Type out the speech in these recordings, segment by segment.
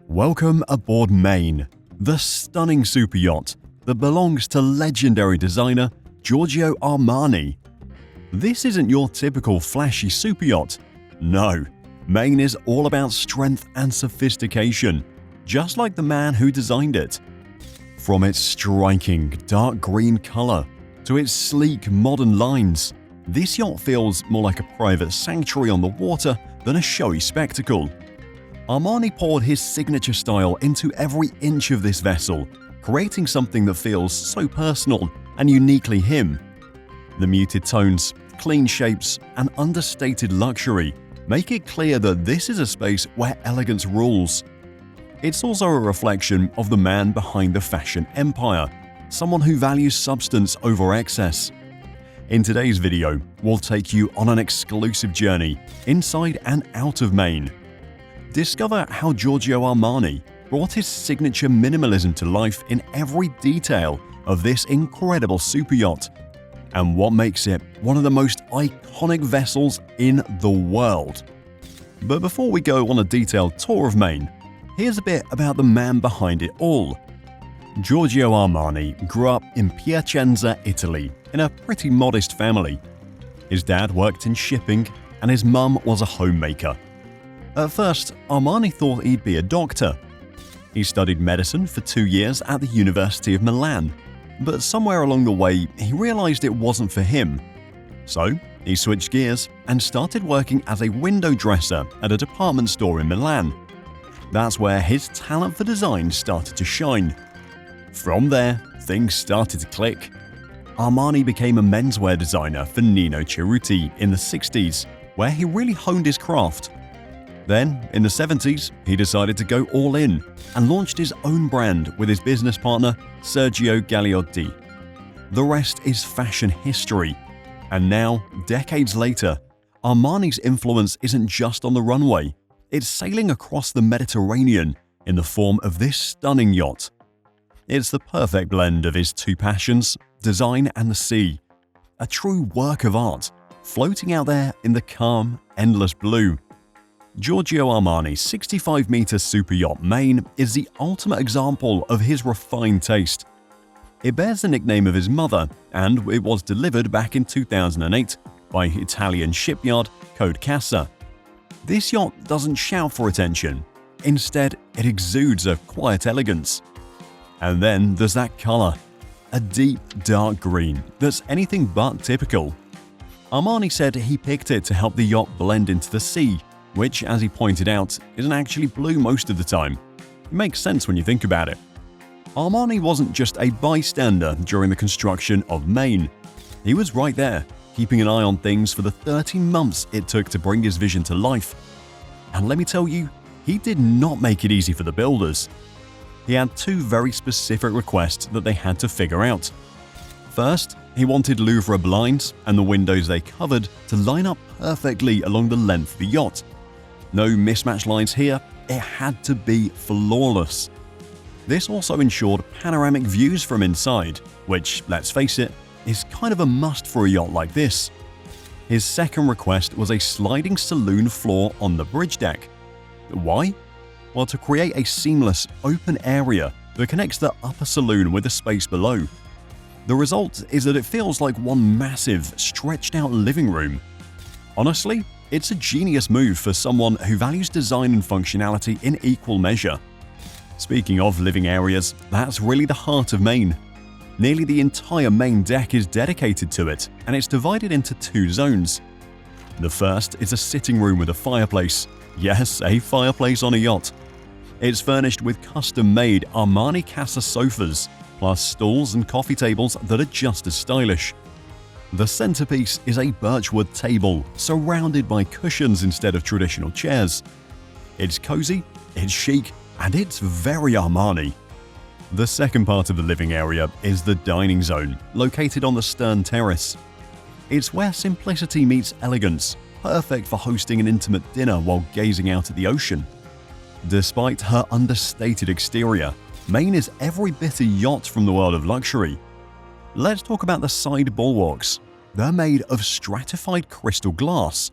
Welcome aboard Maine, the stunning super yacht that belongs to legendary designer Giorgio Armani. This isn't your typical flashy super yacht. No, Maine is all about strength and sophistication, just like the man who designed it. From its striking dark green color to its sleek modern lines, this yacht feels more like a private sanctuary on the water than a showy spectacle. Armani poured his signature style into every inch of this vessel, creating something that feels so personal and uniquely him. The muted tones, clean shapes, and understated luxury make it clear that this is a space where elegance rules. It's also a reflection of the man behind the fashion empire, someone who values substance over excess. In today's video, we'll take you on an exclusive journey inside and out of Maine. Discover how Giorgio Armani brought his signature minimalism to life in every detail of this incredible super yacht, and what makes it one of the most iconic vessels in the world. But before we go on a detailed tour of Maine, here's a bit about the man behind it all. Giorgio Armani grew up in Piacenza, Italy, in a pretty modest family. His dad worked in shipping and his mum was a homemaker. At first, Armani thought he'd be a doctor. He studied medicine for 2 years at the University of Milan, but somewhere along the way he realized it wasn't for him. So, he switched gears and started working as a window dresser at a department store in Milan. That's where his talent for design started to shine. From there, things started to click. Armani became a menswear designer for Nino Cerruti in the 60s, where he really honed his craft. Then, in the 70s, he decided to go all in and launched his own brand with his business partner, Sergio Galliotti. The rest is fashion history. And now, decades later, Armani's influence isn't just on the runway, it's sailing across the Mediterranean in the form of this stunning yacht. It's the perfect blend of his two passions, design and the sea. A true work of art, floating out there in the calm, endless blue. Giorgio Armani's 65-meter super yacht Maine is the ultimate example of his refined taste. It bears the nickname of his mother, and it was delivered back in 2008 by Italian shipyard Code Casa. This yacht doesn't shout for attention. Instead, it exudes a quiet elegance. And then there's that color, a deep dark green that's anything but typical. Armani said he picked it to help the yacht blend into the sea, which, as he pointed out, isn't actually blue most of the time. It makes sense when you think about it. Armani wasn't just a bystander during the construction of Maine. He was right there, keeping an eye on things for the 13 months it took to bring his vision to life. And let me tell you, he did not make it easy for the builders. He had two very specific requests that they had to figure out. First, he wanted Louvre blinds and the windows they covered to line up perfectly along the length of the yacht. No mismatched lines here, it had to be flawless. This also ensured panoramic views from inside, which, let's face it, is kind of a must for a yacht like this. His second request was a sliding saloon floor on the bridge deck. Why? Well, to create a seamless, open area that connects the upper saloon with the space below. The result is that it feels like one massive, stretched-out living room. Honestly, it's a genius move for someone who values design and functionality in equal measure. Speaking of living areas, that's really the heart of Maine. Nearly the entire main deck is dedicated to it, and it's divided into two zones. The first is a sitting room with a fireplace. Yes, a fireplace on a yacht. It's furnished with custom-made Armani Casa sofas, plus stools and coffee tables that are just as stylish. The centerpiece is a birchwood table surrounded by cushions instead of traditional chairs. It's cozy, it's chic, and it's very Armani. The second part of the living area is the dining zone, located on the stern terrace. It's where simplicity meets elegance, perfect for hosting an intimate dinner while gazing out at the ocean. Despite her understated exterior, Maine is every bit a yacht from the world of luxury. Let's talk about the side bulwarks. They're made of stratified crystal glass.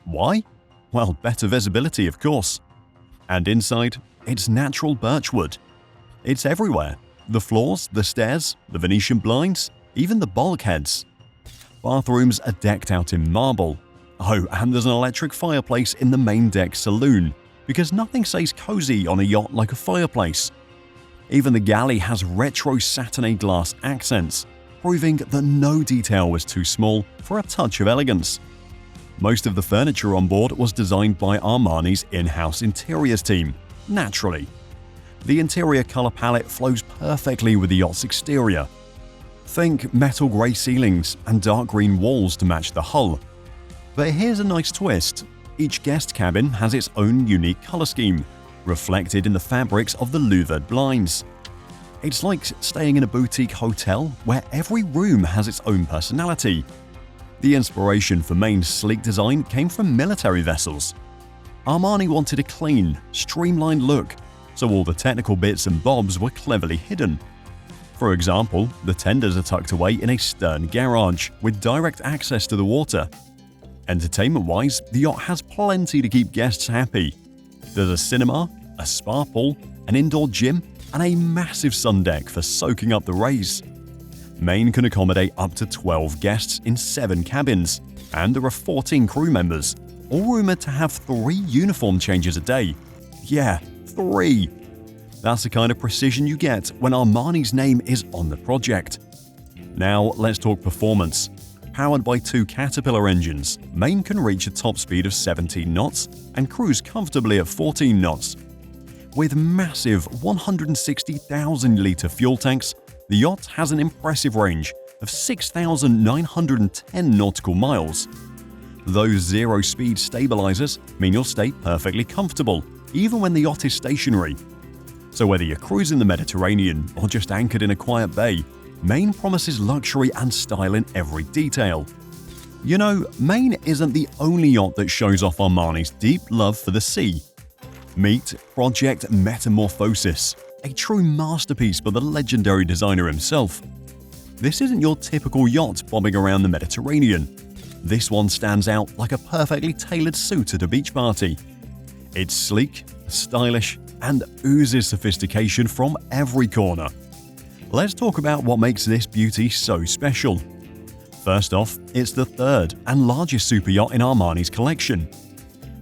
Why? Well, better visibility, of course. And inside, it's natural birchwood. It's everywhere. The floors, the stairs, the Venetian blinds, even the bulkheads. Bathrooms are decked out in marble. Oh, and there's an electric fireplace in the main deck saloon, because nothing says cozy on a yacht like a fireplace. Even the galley has retro Saturday glass accents, proving that no detail was too small for a touch of elegance. Most of the furniture on board was designed by Armani's in-house interiors team, naturally. The interior color palette flows perfectly with the yacht's exterior. Think metal grey ceilings and dark green walls to match the hull. But here's a nice twist. Each guest cabin has its own unique color scheme, reflected in the fabrics of the louvered blinds. It's like staying in a boutique hotel where every room has its own personality. The inspiration for Maine's sleek design came from military vessels. Armani wanted a clean, streamlined look, so all the technical bits and bobs were cleverly hidden. For example, the tenders are tucked away in a stern garage with direct access to the water. Entertainment-wise, the yacht has plenty to keep guests happy. There's a cinema, a spa pool, an indoor gym, and a massive sun deck for soaking up the rays. Maine can accommodate up to 12 guests in 7 cabins, and there are 14 crew members, all rumored to have 3 uniform changes a day. Yeah, 3! That's the kind of precision you get when Armani's name is on the project. Now let's talk performance. Powered by 2 Caterpillar engines, Maine can reach a top speed of 17 knots and cruise comfortably at 14 knots. With massive 160,000-litre fuel tanks, the yacht has an impressive range of 6,910 nautical miles. Those zero-speed stabilizers mean you'll stay perfectly comfortable, even when the yacht is stationary. So whether you're cruising the Mediterranean or just anchored in a quiet bay, Maine promises luxury and style in every detail. You know, Maine isn't the only yacht that shows off Armani's deep love for the sea. Meet Project Metamorphosis, a true masterpiece by the legendary designer himself. This isn't your typical yacht bobbing around the Mediterranean. This one stands out like a perfectly tailored suit at a beach party. It's sleek, stylish, and oozes sophistication from every corner. Let's talk about what makes this beauty so special. First off, it's the third and largest super yacht in Armani's collection.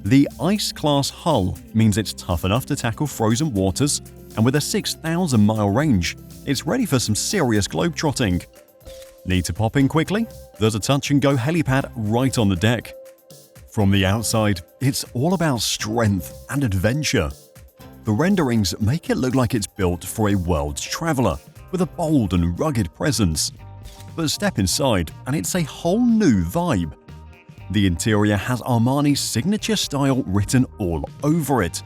The Ice-class hull means it's tough enough to tackle frozen waters, and with a 6,000-mile range, it's ready for some serious globetrotting. Need to pop in quickly? There's a touch-and-go helipad right on the deck. From the outside, it's all about strength and adventure. The renderings make it look like it's built for a world traveler, with a bold and rugged presence. But step inside and it's a whole new vibe. The interior has Armani's signature style written all over it.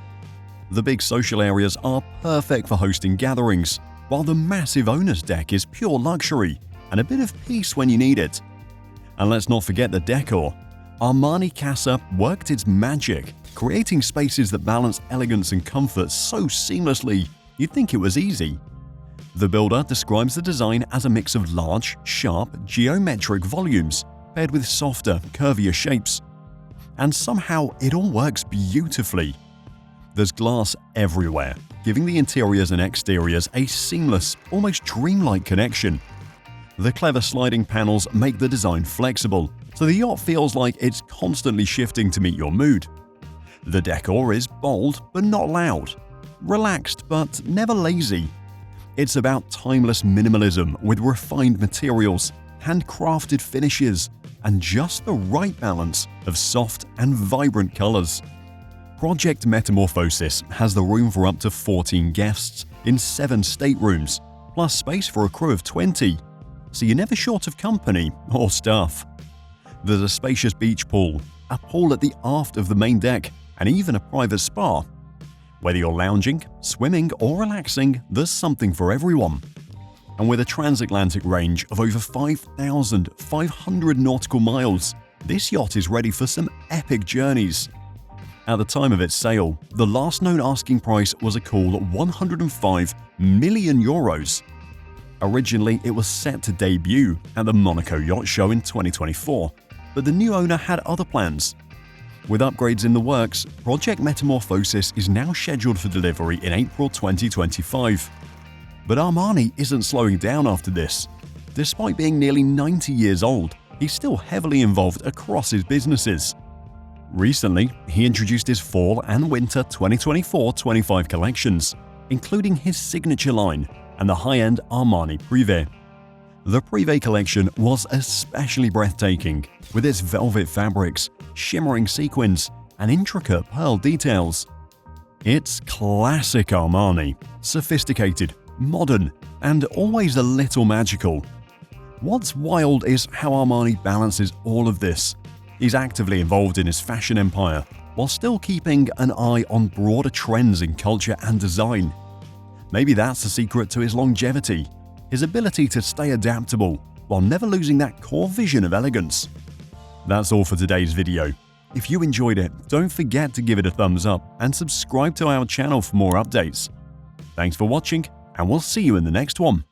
The big social areas are perfect for hosting gatherings, while the massive owner's deck is pure luxury and a bit of peace when you need it. And let's not forget the decor. Armani Casa worked its magic, creating spaces that balance elegance and comfort so seamlessly you'd think it was easy. The builder describes the design as a mix of large, sharp, geometric volumes paired with softer, curvier shapes. And somehow it all works beautifully. There's glass everywhere, giving the interiors and exteriors a seamless, almost dreamlike connection. The clever sliding panels make the design flexible, so the yacht feels like it's constantly shifting to meet your mood. The decor is bold but not loud, relaxed but never lazy. It's about timeless minimalism with refined materials, handcrafted finishes, and just the right balance of soft and vibrant colors. Project Metamorphosis has the room for up to 14 guests in 7 staterooms, plus space for a crew of 20, so you're never short of company or staff. There's a spacious beach pool, a pool at the aft of the main deck, and even a private spa. Whether you're lounging, swimming, or relaxing, there's something for everyone. And with a transatlantic range of over 5,500 nautical miles, this yacht is ready for some epic journeys. At the time of its sale, the last known asking price was a cool 105 million euros. Originally, it was set to debut at the Monaco Yacht Show in 2024, but the new owner had other plans. With upgrades in the works, Project Metamorphosis is now scheduled for delivery in April 2025. But Armani isn't slowing down after this. Despite being nearly 90 years old, he's still heavily involved across his businesses. Recently, he introduced his fall and winter 2024-25 collections, including his signature line and the high-end Armani Privé. The Privé collection was especially breathtaking, with its velvet fabrics, shimmering sequins, and intricate pearl details. It's classic Armani, sophisticated, modern, and always a little magical. What's wild is how Armani balances all of this. He's actively involved in his fashion empire, while still keeping an eye on broader trends in culture and design. Maybe that's the secret to his longevity, his ability to stay adaptable while never losing that core vision of elegance. That's all for today's video. If you enjoyed it, don't forget to give it a thumbs up and subscribe to our channel for more updates. Thanks for watching, and we'll see you in the next one.